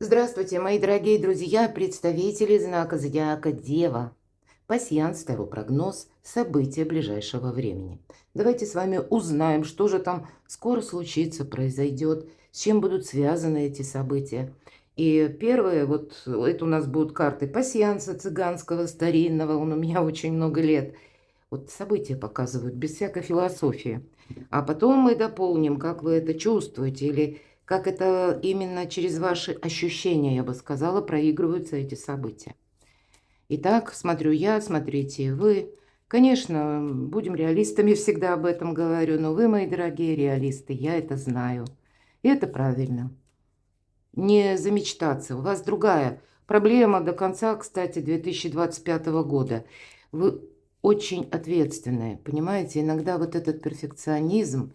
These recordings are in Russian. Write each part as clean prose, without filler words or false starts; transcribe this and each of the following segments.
Здравствуйте, мои дорогие друзья, представители знака зодиака Дева. Пасьянс, Таро прогноз, события ближайшего времени. Давайте с вами узнаем, что же там скоро случится, произойдет, с чем будут связаны эти события. И первое, вот это у нас будут карты пасьянса цыганского, старинного, он у меня очень много лет. Вот события показывают, без всякой философии. А потом мы дополним, как вы это чувствуете, или как это именно через ваши ощущения, я бы сказала, проигрываются эти события. Итак, смотрю я, смотрите вы. Конечно, будем реалистами, всегда об этом говорю, но вы, мои дорогие реалисты, я это знаю. И это правильно. Не замечтаться. У вас другая проблема до конца, кстати, 2025 года. Вы очень ответственные, понимаете? Иногда вот этот перфекционизм,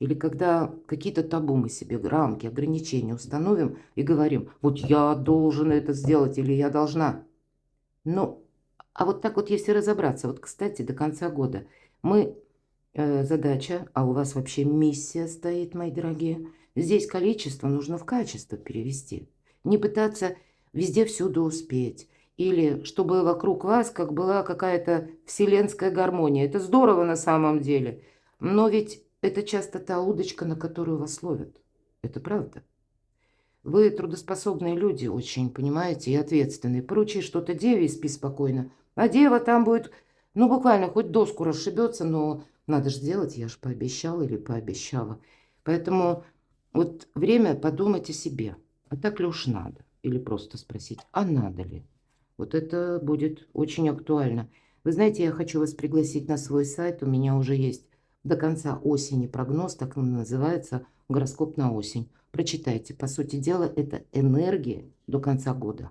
или когда какие-то табу мы себе, рамки, ограничения установим и говорим, вот я должен это сделать или я должна. Ну, а вот так вот, если разобраться, вот, кстати, до конца года мы, задача, а у вас вообще миссия стоит, мои дорогие. Здесь количество нужно в качество перевести. Не пытаться везде всюду успеть. Или чтобы вокруг вас как была какая-то вселенская гармония. Это здорово на самом деле. Но ведь это часто та удочка, на которую вас ловят. Это правда. Вы трудоспособные люди очень, понимаете, и ответственные. Поручи что-то деве и спи спокойно. А дева там будет, ну, буквально хоть доску расшибется, но надо же сделать, я же пообещала или пообещала. Поэтому вот время подумать о себе. А так ли уж надо? Или просто спросить, а надо ли? Вот это будет очень актуально. Вы знаете, я хочу вас пригласить на свой сайт. У меня уже есть до конца осени прогноз, так он называется, гороскоп на осень. Прочитайте. По сути дела, это энергия до конца года.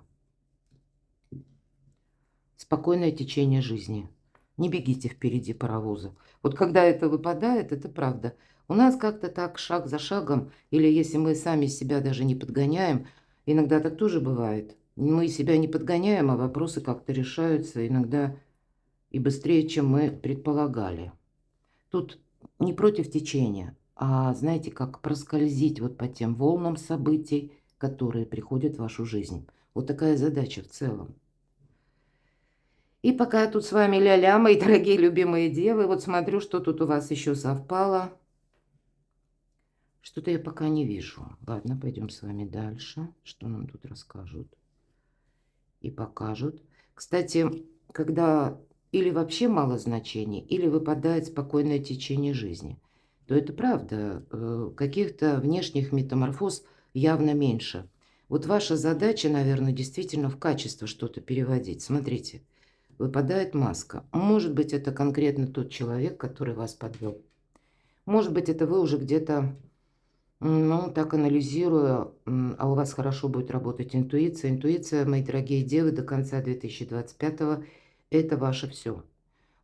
Спокойное течение жизни. Не бегите впереди паровоза. Вот когда это выпадает, это правда. У нас как-то так шаг за шагом, или если мы сами себя даже не подгоняем, иногда так тоже бывает. Мы себя не подгоняем, а вопросы как-то решаются иногда и быстрее, чем мы предполагали. Тут не против течения, а, знаете, как проскользить вот по тем волнам событий, которые приходят в вашу жизнь. Вот такая задача в целом. И пока я тут с вами ля-ля, мои дорогие любимые девы, вот смотрю, что тут у вас еще совпало. Что-то я пока не вижу. Ладно, пойдем с вами дальше. Что нам тут расскажут и покажут. Кстати, когда или вообще мало значений, или выпадает спокойное течение жизни, то это правда, каких-то внешних метаморфоз явно меньше. Вот ваша задача, наверное, действительно в качество что-то переводить. Смотрите, выпадает маска. Может быть, это конкретно тот человек, который вас подвел. Может быть, это вы уже где-то, ну, так анализируя, а у вас хорошо будет работать интуиция. Интуиция, мои дорогие девы, до конца 2025 это ваше все.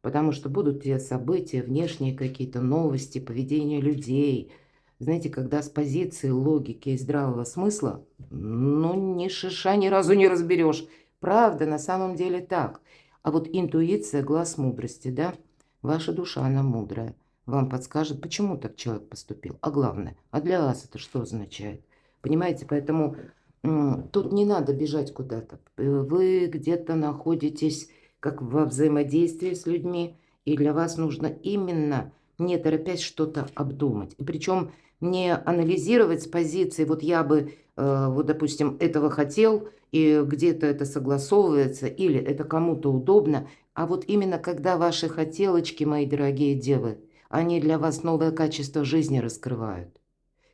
Потому что будут те события, внешние какие-то новости, поведение людей. Знаете, когда с позиции логики и здравого смысла, ну, ни шиша ни разу не разберешь. Правда, на самом деле так. А вот интуиция, глаз мудрости, да? Ваша душа, она мудрая. Вам подскажет, почему так человек поступил. А главное, а для вас это что означает? Понимаете, поэтому тут не надо бежать куда-то. Вы где-то находитесь как во взаимодействии с людьми, и для вас нужно именно, не торопясь, что-то обдумать. И причем не анализировать с позиции, вот я бы, вот, допустим, этого хотел, и где-то это согласовывается, или это кому-то удобно, а вот именно когда ваши хотелочки, мои дорогие девы, они для вас новое качество жизни раскрывают.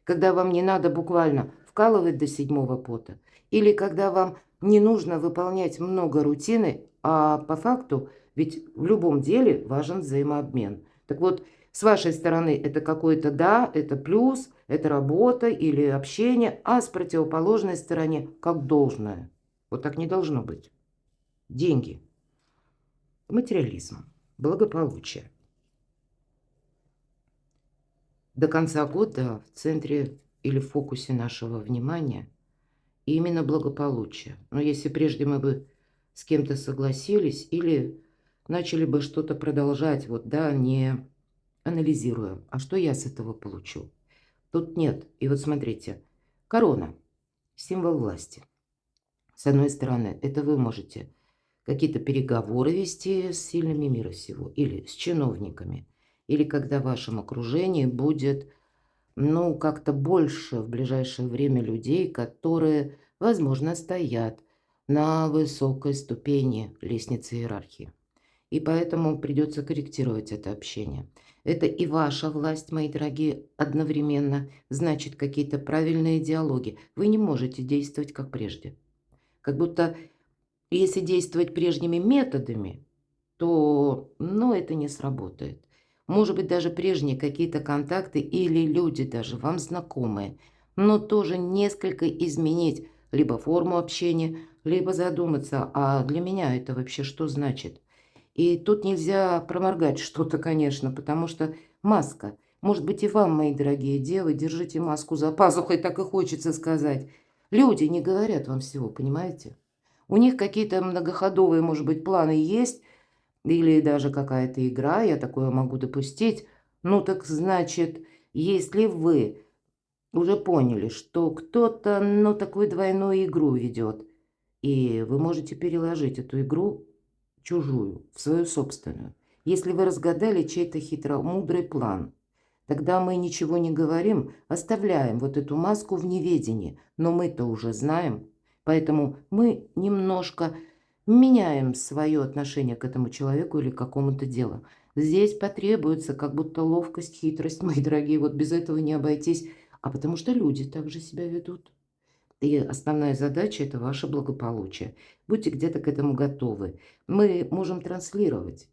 Когда вам не надо буквально вкалывать до седьмого пота, или когда вам не нужно выполнять много рутины, а по факту, ведь в любом деле важен взаимообмен. Так вот, с вашей стороны это какой-то да, это плюс, это работа или общение, а с противоположной стороны как должное. Вот так не должно быть. Деньги, материализм, благополучие. До конца года в центре или в фокусе нашего внимания именно благополучие. Но если прежде мы бы с кем-то согласились или начали бы что-то продолжать, вот, да, не анализируя, а что я с этого получу? Тут нет. И вот смотрите, корона– символ власти. С одной стороны, это вы можете какие-то переговоры вести с сильными мира сего или с чиновниками, или когда в вашем окружении будет, ну, как-то больше в ближайшее время людей, которые, возможно, стоят на высокой ступени лестницы иерархии. И поэтому придется корректировать это общение. Это и ваша власть, мои дорогие, одновременно, значит, какие-то правильные диалоги. Вы не можете действовать как прежде. Как будто если действовать прежними методами, то, ну, это не сработает. Может быть, даже прежние какие-то контакты или люди даже вам знакомые, но тоже несколько изменить либо форму общения, либо задуматься, а для меня это вообще что значит? И тут нельзя проморгать что-то, конечно, потому что маска. Может быть, и вам, мои дорогие девы, держите маску за пазухой, так и хочется сказать. Люди не говорят вам всего, понимаете? У них какие-то многоходовые, может быть, планы есть, или даже какая-то игра, я такое могу допустить. Ну так значит, если вы уже поняли, что кто-то, ну, такую двойную игру ведет, и вы можете переложить эту игру чужую в свою собственную. Если вы разгадали чей-то хитромудрый план, тогда мы ничего не говорим, оставляем вот эту маску в неведении, но мы-то уже знаем, поэтому мы немножко меняем свое отношение к этому человеку или к какому-то делу. Здесь потребуется как будто ловкость, хитрость, мои дорогие, вот без этого не обойтись, а потому что люди также себя ведут. И основная задача – это ваше благополучие. Будьте где-то к этому готовы. Мы можем транслировать,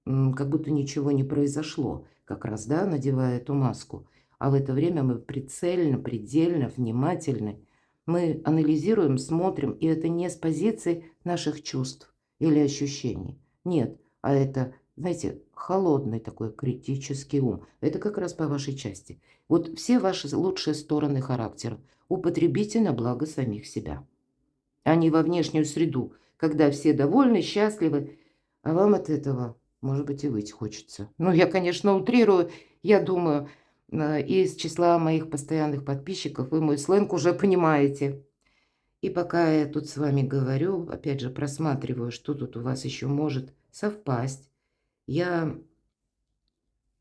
как будто ничего не произошло, как раз, да, надевая эту маску. А в это время мы прицельно, предельно, внимательны. Мы анализируем, смотрим, и это не с позиции наших чувств или ощущений. Нет, а это, знаете, холодный такой критический ум. Это как раз по вашей части. Вот все ваши лучшие стороны характера употребите на благо самих себя, а не во внешнюю среду, когда все довольны, счастливы, а вам от этого, может быть, и выть хочется. Ну, я, конечно, утрирую, я думаю, из числа моих постоянных подписчиков вы мой сленг уже понимаете. И пока я тут с вами говорю, опять же, просматриваю, что тут у вас еще может совпасть, я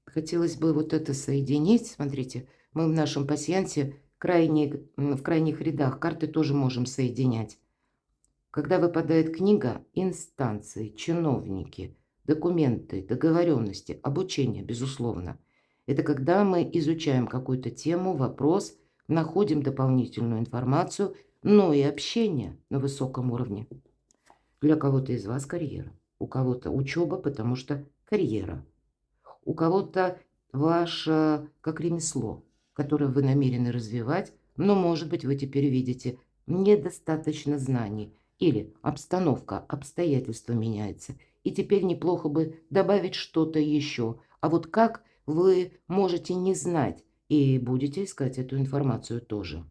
хотелось бы вот это соединить. Смотрите, мы в нашем пасьянсе в крайних рядах карты тоже можем соединять. Когда выпадает книга, инстанции, чиновники, документы, договоренности, обучение, безусловно. Это когда мы изучаем какую-то тему, вопрос, находим дополнительную информацию, но и общение на высоком уровне. Для кого-то из вас карьера, у кого-то учеба, потому что карьера. У кого-то ваше как ремесло, которое вы намерены развивать, но, может быть, вы теперь видите недостаточно знаний или обстановка, обстоятельства меняются, и теперь неплохо бы добавить что-то еще. А вот как вы можете не знать и будете искать эту информацию тоже.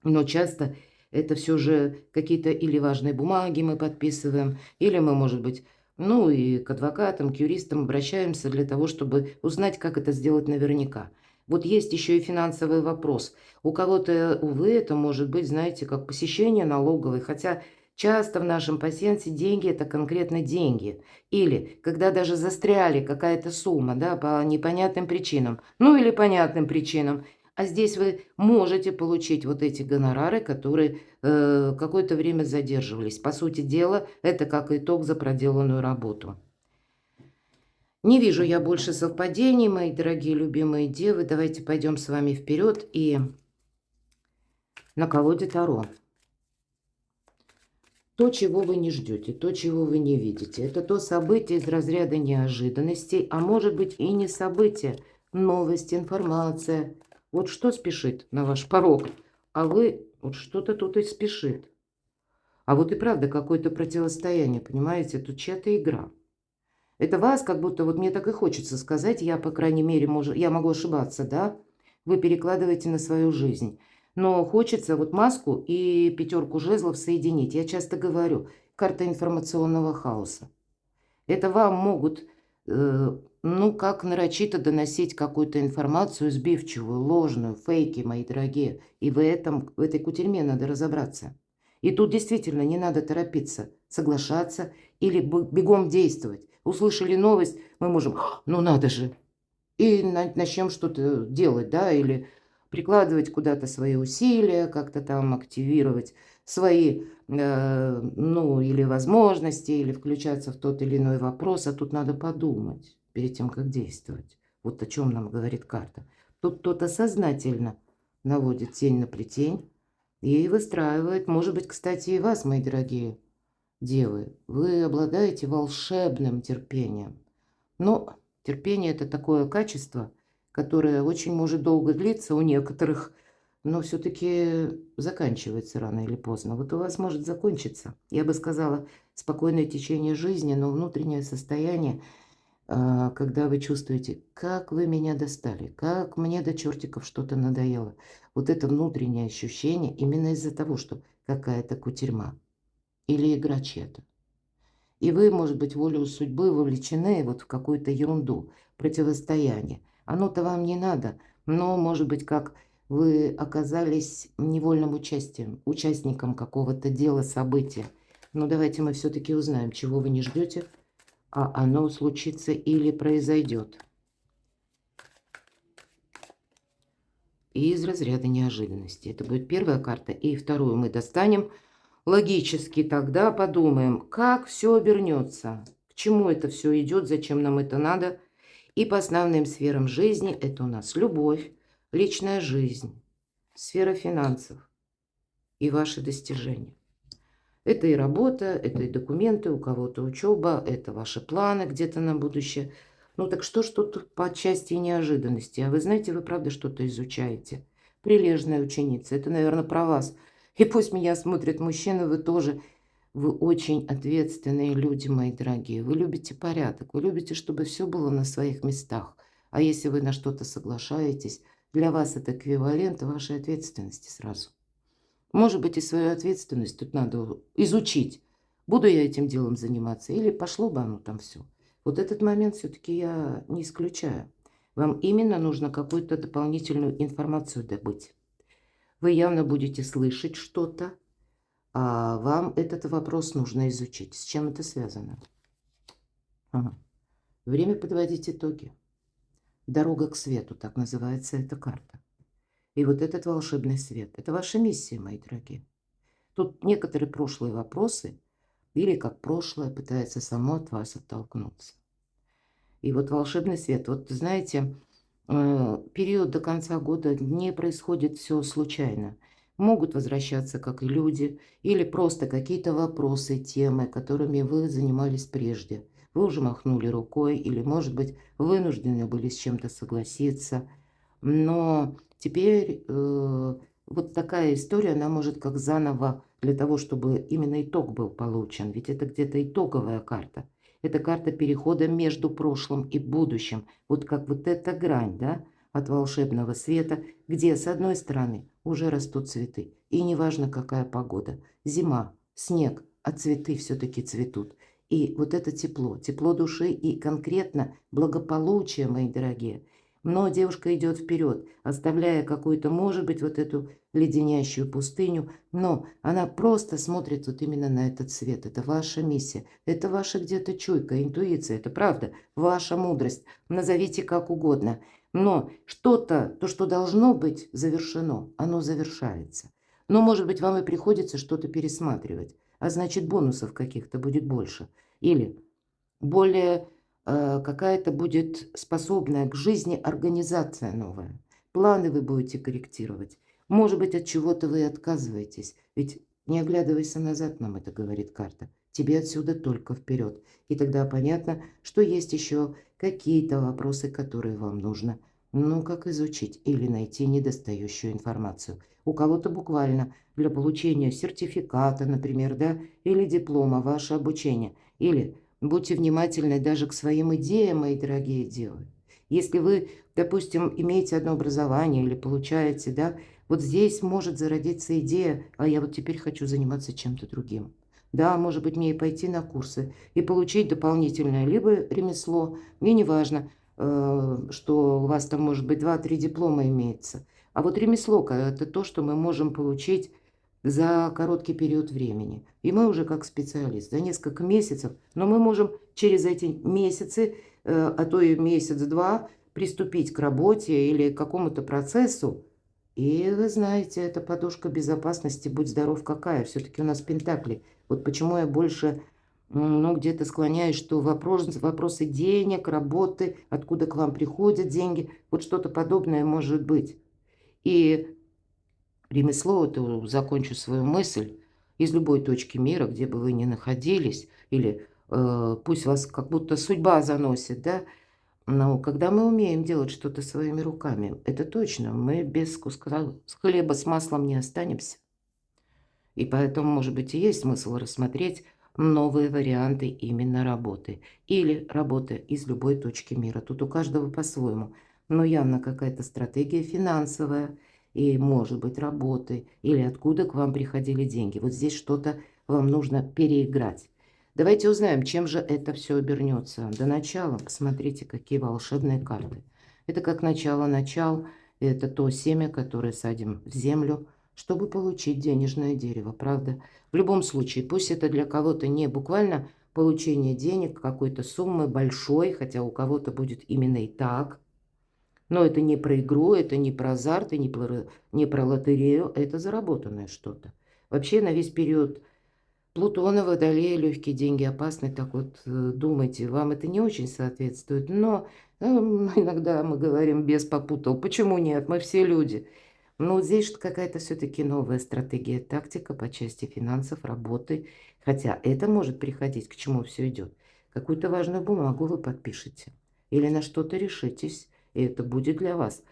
Но часто это все же какие-то или важные бумаги мы подписываем, или мы, может быть, ну и к адвокатам, к юристам обращаемся для того, чтобы узнать, как это сделать наверняка. Вот есть еще и финансовый вопрос. У кого-то, увы, это может быть, знаете, как посещение налоговой, хотя часто в нашем пассиансе деньги – это конкретно деньги. Или когда даже застряли какая-то сумма, да, по непонятным причинам, ну или понятным причинам, а здесь вы можете получить вот эти гонорары, которые какое-то время задерживались. По сути дела, это как итог за проделанную работу. Не вижу я больше совпадений, мои дорогие любимые девы. Давайте пойдем с вами вперед и на колоде Таро. То, чего вы не ждете, то, чего вы не видите, это то событие из разряда неожиданностей, а может быть и не событие, новость, информация. Вот что спешит на ваш порог, а вы вот что-то тут и спешит. А вот и правда какое-то противостояние, понимаете, тут чья-то игра. Это вас как будто, вот мне так и хочется сказать, я, по крайней мере, я могу ошибаться, да? Вы перекладываете на свою жизнь. Но хочется вот маску и пятерку жезлов соединить. Я часто говорю, карта информационного хаоса. Это вам могут, ну, как нарочито доносить какую-то информацию сбивчивую, ложную, фейки, мои дорогие. И в этой кутерьме надо разобраться. И тут действительно не надо торопиться, соглашаться или бегом действовать. Услышали новость, мы можем, ну надо же, и начнем что-то делать, да, или прикладывать куда-то свои усилия, как-то там активировать свои, ну, или возможности, или включаться в тот или иной вопрос, а тут надо подумать перед тем, как действовать. Вот о чем нам говорит карта. Тут кто-то сознательно наводит тень на плетень и выстраивает, может быть, кстати, и вас, мои дорогие девы, вы обладаете волшебным терпением. Но терпение – это такое качество, которое очень может долго длиться у некоторых, но все-таки заканчивается рано или поздно. Вот у вас может закончиться, я бы сказала, спокойное течение жизни, но внутреннее состояние, когда вы чувствуете, как вы меня достали, как мне до чертиков что-то надоело. Вот это внутреннее ощущение именно из-за того, что какая-то кутерьма или игра чья-то. И вы, может быть, волею судьбы вовлечены вот в какую-то ерунду, противостояние. Оно-то вам не надо, но, может быть, как вы оказались невольным участником какого-то дела, события. Но давайте мы все-таки узнаем, чего вы не ждете, а оно случится или произойдет. И из разряда неожиданности. Это будет первая карта, и вторую мы достанем. Логически тогда подумаем, как все обернется, к чему это все идет, зачем нам это надо. И по основным сферам жизни это у нас любовь, личная жизнь, сфера финансов и ваши достижения. Это и работа, это и документы, у кого-то учеба, это ваши планы где-то на будущее. Ну так что ж тут по части неожиданности? А вы знаете, вы правда что-то изучаете. Прилежная ученица, это, наверное, про вас. И пусть меня смотрят мужчины, вы тоже. Вы очень ответственные люди, мои дорогие. Вы любите порядок, вы любите, чтобы все было на своих местах. А если вы на что-то соглашаетесь, для вас это эквивалент вашей ответственности сразу. Может быть, и свою ответственность тут надо изучить. Буду я этим делом заниматься или пошло бы оно там все. Вот этот момент все-таки я не исключаю. Вам именно нужно какую-то дополнительную информацию добыть. Вы явно будете слышать что-то, а вам этот вопрос нужно изучить. С чем это связано? Ага. Время подводить итоги. Дорога к свету, так называется эта карта. И вот этот волшебный свет. Это ваша миссия, мои дорогие. Тут некоторые прошлые вопросы, или как прошлое пытается само от вас оттолкнуться. И вот волшебный свет. Вот знаете, период до конца года не происходит все случайно. Могут возвращаться, как и люди, или просто какие-то вопросы, темы, которыми вы занимались прежде. Вы уже махнули рукой, или, может быть, вынуждены были с чем-то согласиться. Но теперь вот такая история, она может как заново для того, чтобы именно итог был получен. Ведь это где-то итоговая карта. Это карта перехода между прошлым и будущим. Вот как вот эта грань, да, от волшебного света, где с одной стороны уже растут цветы. И неважно, какая погода. Зима, снег, а цветы все-таки цветут. И вот это тепло, тепло души и конкретно благополучие, мои дорогие. Но девушка идет вперед, оставляя какую-то, может быть, вот эту леденящую пустыню, но она просто смотрит вот именно на этот свет. Это ваша миссия, это ваша где-то чуйка, интуиция, это правда, ваша мудрость, назовите как угодно. Но что-то, то, что должно быть завершено, оно завершается. Но, может быть, вам и приходится что-то пересматривать, а значит, бонусов каких-то будет больше. Или более какая-то будет способная к жизни организация новая. Планы вы будете корректировать. Может быть, от чего-то вы отказываетесь. Ведь не оглядывайся назад, нам это говорит карта. Тебе отсюда только вперед. И тогда понятно, что есть еще какие-то вопросы, которые вам нужно, ну, как изучить или найти недостающую информацию. У кого-то буквально для получения сертификата, например, да, или диплома, ваше обучение. Или будьте внимательны даже к своим идеям, мои дорогие девы. Если вы, допустим, имеете одно образование или получаете, да, вот здесь может зародиться идея, а я вот теперь хочу заниматься чем-то другим. Да, может быть, мне и пойти на курсы, и получить дополнительное либо ремесло, мне не важно, что у вас там, может быть, 2-3 диплома имеется. А вот ремесло – это то, что мы можем получить за короткий период времени. И мы уже как специалист за несколько месяцев, но мы можем через эти месяцы, а то и месяц-два, приступить к работе или к какому-то процессу. И вы знаете, эта подушка безопасности, будь здоров какая, все-таки у нас пентакли. Вот почему я больше, ну, где-то склоняюсь, что вопросы денег, работы, откуда к вам приходят деньги, вот что-то подобное может быть. И ремесло, это закончу свою мысль, из любой точки мира, где бы вы ни находились, или пусть вас как будто судьба заносит, да, но когда мы умеем делать что-то своими руками, это точно, мы без куска хлеба с маслом не останемся. И поэтому, может быть, и есть смысл рассмотреть новые варианты именно работы. Или работы из любой точки мира. Тут у каждого по-своему. Но явно какая-то стратегия финансовая, и, может быть, работы, или откуда к вам приходили деньги. Вот здесь что-то вам нужно переиграть. Давайте узнаем, чем же это все обернется. До начала посмотрите, какие волшебные карты. Это как начало, это то семя, которое садим в землю, чтобы получить денежное дерево, правда? В любом случае, пусть это для кого-то не буквально получение денег, какой-то суммы большой, хотя у кого-то будет именно и так, но это не про игру, это не про азарт, и не про лотерею, это заработанное что-то. Вообще на весь период Плутона, Водолея, легкие деньги опасны, так вот думайте, вам это не очень соответствует, но иногда мы говорим, бес попутал, почему нет, мы все люди. Но вот здесь что какая-то все-таки новая стратегия, тактика по части финансов, работы, хотя это может приходить, к чему все идет. Какую-то важную бумагу вы подпишете или на что-то решитесь, и это будет для вас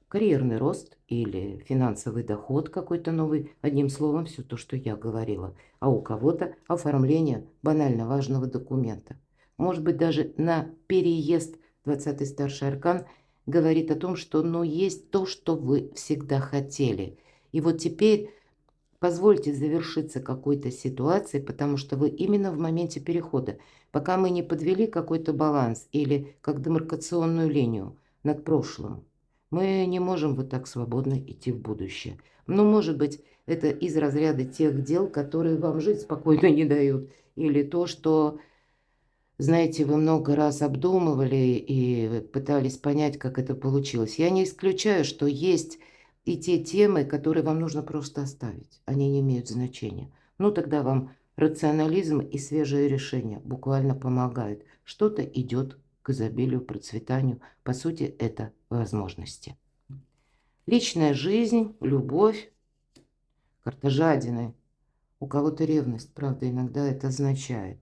карьерный рост или финансовый доход какой-то новый, одним словом, все то, что я говорила. А у кого-то оформление банально важного документа. Может быть, даже на переезд 20-й старший аркан говорит о том, что ну, есть то, что вы всегда хотели. И вот теперь позвольте завершиться какой-то ситуации, потому что вы именно в моменте перехода, пока мы не подвели какой-то баланс или как демаркационную линию над прошлым, мы не можем вот так свободно идти в будущее. Но, может быть, это из разряда тех дел, которые вам жить спокойно не дают, или то, что, знаете, вы много раз обдумывали и пытались понять, как это получилось. Я не исключаю, что есть и те темы, которые вам нужно просто оставить. Они не имеют значения. Ну, тогда вам рационализм и свежие решения буквально помогают. Что-то идет к изобилию, процветанию. По сути, это возможности. Личная жизнь, любовь, карта жадины. У кого-то ревность, правда, иногда это означает.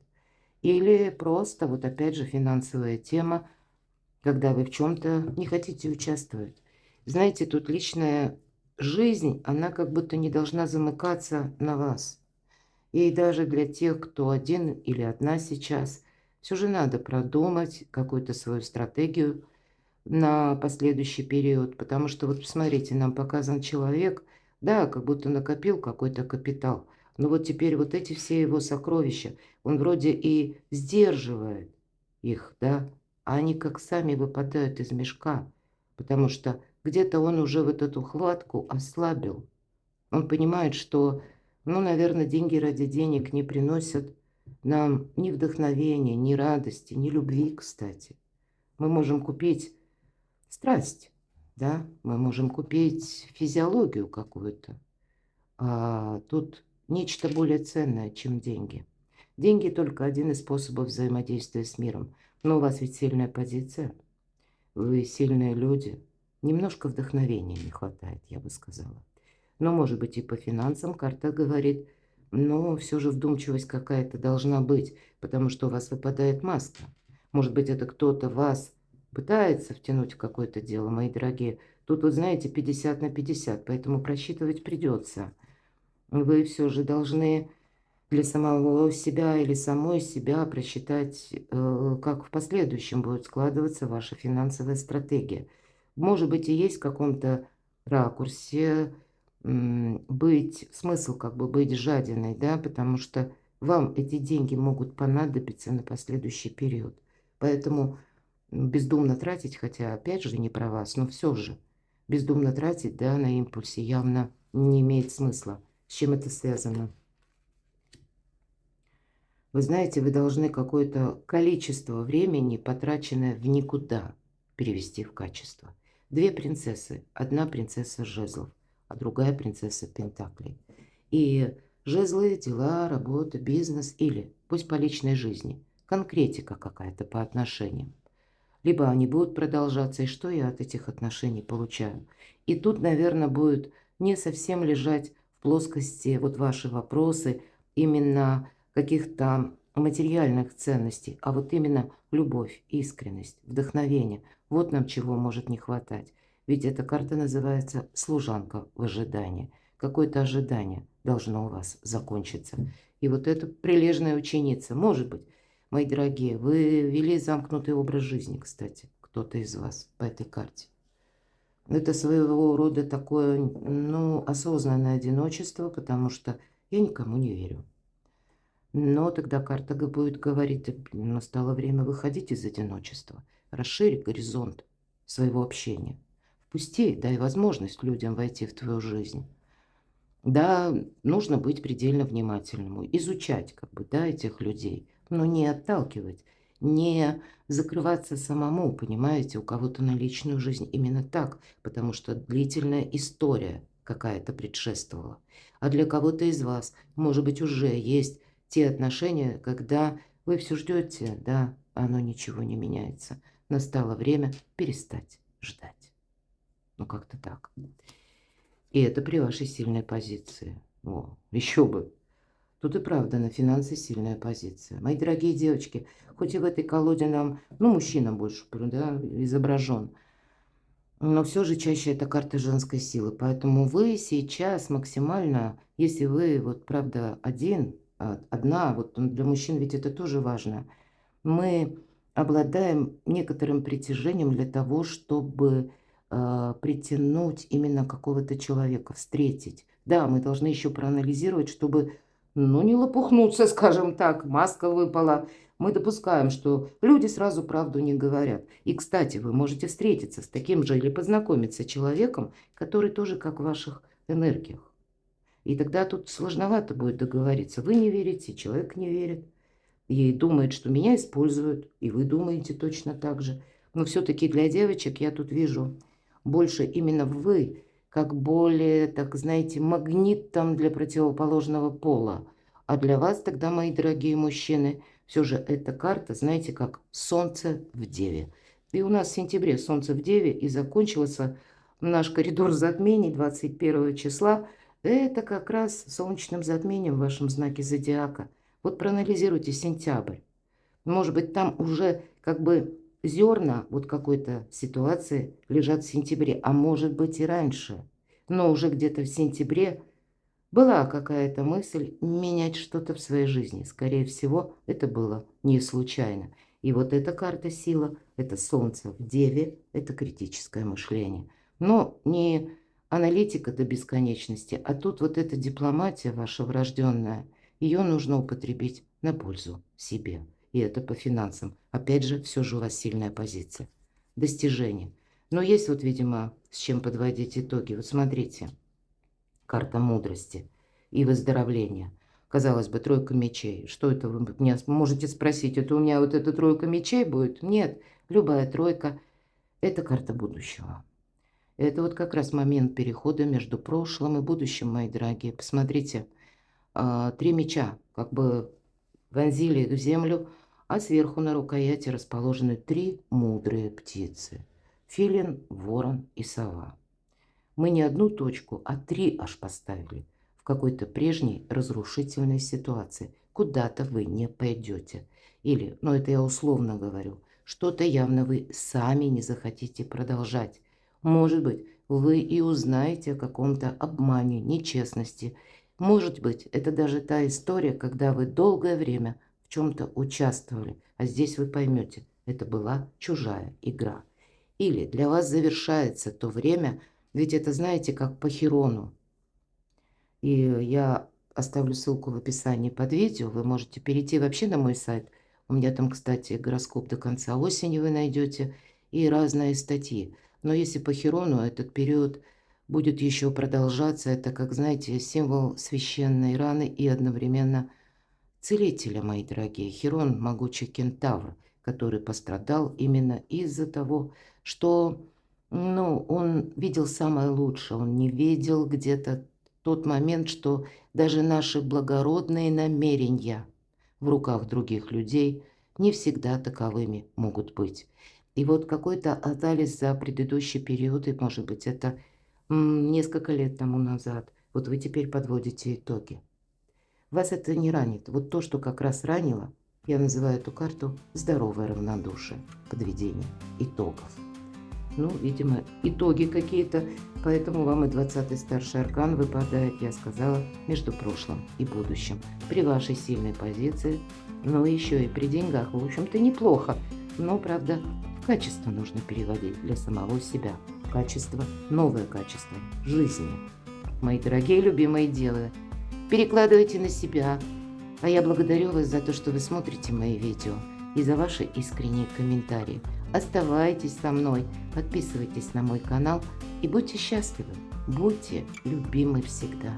Или просто, вот опять же, финансовая тема, когда вы в чем-то не хотите участвовать. Знаете, тут личная жизнь, она как будто не должна замыкаться на вас. И даже для тех, кто один или одна сейчас, все же надо продумать какую-то свою стратегию на последующий период. Потому что, вот посмотрите, нам показан человек, да, как будто накопил какой-то капитал. Но вот теперь вот эти все его сокровища, он вроде и сдерживает их, да, а они как сами выпадают из мешка, потому что где-то он уже вот эту хватку ослабил. Он понимает, что, ну, наверное, деньги ради денег не приносят нам ни вдохновения, ни радости, ни любви, кстати. Мы можем купить страсть, да, мы можем купить физиологию какую-то, а тут нечто более ценное, чем деньги. Деньги только один из способов взаимодействия с миром. Но у вас ведь сильная позиция, вы сильные люди. Немножко вдохновения не хватает, я бы сказала. Но, может быть, и по финансам карта говорит, но все же вдумчивость какая-то должна быть, потому что у вас выпадает маска. Может быть, это кто-то вас пытается втянуть в какое-то дело, мои дорогие. Тут, вы знаете, 50 на 50, поэтому просчитывать придется. Вы все же должны для самого себя или самой себя просчитать, как в последующем будет складываться ваша финансовая стратегия. Может быть, и есть в каком-то ракурсе быть, смысл как бы быть жадиной, да, потому что вам эти деньги могут понадобиться на последующий период. Поэтому бездумно тратить, хотя опять же не про вас, но все же бездумно тратить, да, на импульсе явно не имеет смысла. С чем это связано? Вы знаете, вы должны какое-то количество времени, потраченное в никуда, перевести в качество. Две принцессы. Одна принцесса жезлов, а другая принцесса пентаклей. И жезлы, дела, работа, бизнес или, пусть по личной жизни, конкретика какая-то по отношениям. Либо они будут продолжаться, и что я от этих отношений получаю. И тут, наверное, будет не совсем лежать в плоскости вот ваши вопросы именно каких-то материальных ценностей, а вот именно любовь, искренность, вдохновение. Вот нам чего может не хватать. Ведь эта карта называется «Служанка в ожидании». Какое-то ожидание должно у вас закончиться. И вот эта прилежная ученица, может быть, мои дорогие, вы вели замкнутый образ жизни, кстати, кто-то из вас по этой карте. Это своего рода такое, ну, осознанное одиночество, потому что я никому не верю. Но тогда карта будет говорить, настало время выходить из одиночества, расширить горизонт своего общения. Впусти, дай возможность людям войти в твою жизнь. Да, нужно быть предельно внимательным, изучать, как бы, да, этих людей, но не отталкивать, не закрываться самому, понимаете, у кого-то на личную жизнь именно так, потому что длительная история какая-то предшествовала. А для кого-то из вас, может быть, уже есть те отношения, когда вы все ждете, да, а оно ничего не меняется. Настало время перестать ждать. Ну, как-то так. И это при вашей сильной позиции. О, еще бы. Тут и правда на финансы сильная позиция. Мои дорогие девочки, хоть и в этой колоде нам, ну, мужчина больше, да, изображен, но все же чаще это карта женской силы. Поэтому вы сейчас максимально, если вы, вот правда, одна, вот для мужчин ведь это тоже важно, мы обладаем некоторым притяжением для того, чтобы притянуть именно какого-то человека, встретить. Да, мы должны еще проанализировать, чтобы, ну, не лопухнуться, скажем так, маска выпала. Мы допускаем, что люди сразу правду не говорят. И, кстати, вы можете встретиться с таким же или познакомиться с человеком, который тоже как в ваших энергиях. И тогда тут сложновато будет договориться. Вы не верите, человек не верит и думает, что меня используют, и вы думаете точно так же. Но все-таки для девочек я тут вижу больше именно вы, как более, так знаете, магнитом для противоположного пола. А для вас тогда, мои дорогие мужчины, все же эта карта, знаете, как Солнце в Деве. И у нас в сентябре Солнце в Деве, и закончился наш коридор затмений 21 числа. Это как раз солнечным затмением в вашем знаке зодиака. Вот проанализируйте сентябрь. Может быть, там уже как бы зерна вот какой-то ситуации лежат в сентябре, а может быть и раньше. Но уже где-то в сентябре была какая-то мысль менять что-то в своей жизни. Скорее всего, это было не случайно. И вот эта карта сила, это Солнце в Деве, это критическое мышление. Но не аналитика до бесконечности, а тут вот эта дипломатия ваша врожденная, ее нужно употребить на пользу себе. И это по финансам. Опять же, все же у вас сильная позиция. Достижение. Но есть вот, видимо, с чем подводить итоги. Вот смотрите. Карта мудрости и выздоровления. Казалось бы, тройка мечей. Что это вы меня можете спросить? Это у меня вот эта тройка мечей будет? Нет, любая тройка– это карта будущего. Это вот как раз момент перехода между прошлым и будущим, мои дорогие. Посмотрите, три меча как бы вонзили в землю, а сверху на рукояти расположены три мудрые птицы. Филин, ворон и сова. Мы не одну точку, а три аж поставили в какой-то прежней разрушительной ситуации. Куда-то вы не пойдете. Или, ну это я условно говорю, что-то явно вы сами не захотите продолжать. Может быть, вы и узнаете о каком-то обмане, нечестности. Может быть, это даже та история, когда вы долгое время в чем-то участвовали, а здесь вы поймете, это была чужая игра. Или для вас завершается то время, ведь это, знаете, как по Хирону. И я оставлю ссылку в описании под видео. Вы можете перейти вообще на мой сайт. У меня там, кстати, гороскоп до конца осени вы найдете и разные статьи. Но если по Хирону этот период будет еще продолжаться. Это, как знаете, символ священной раны и одновременно целителя, мои дорогие. Хирон – могучий кентавр, который пострадал именно из-за того, что он видел самое лучшее. Он не видел где-то тот момент, что даже наши благородные намерения в руках других людей не всегда таковыми могут быть. И вот какой-то анализ за предыдущий период, и, может быть, это несколько лет тому назад, вот вы теперь подводите итоги. Вас это не ранит. Вот то, что как раз ранило, я называю эту карту «Здоровое равнодушие», подведение итогов. Видимо, итоги какие-то, поэтому вам и 20-й старший аркан выпадает, я сказала, между прошлым и будущим. При вашей сильной позиции, но еще и при деньгах, в общем-то, неплохо. Но, правда, в качество нужно переводить для самого себя. Качество, новое качество жизни. Мои дорогие, любимые девы, перекладывайте на себя. А я благодарю вас за то, что вы смотрите мои видео и за ваши искренние комментарии. Оставайтесь со мной, подписывайтесь на мой канал и будьте счастливы, будьте любимы всегда.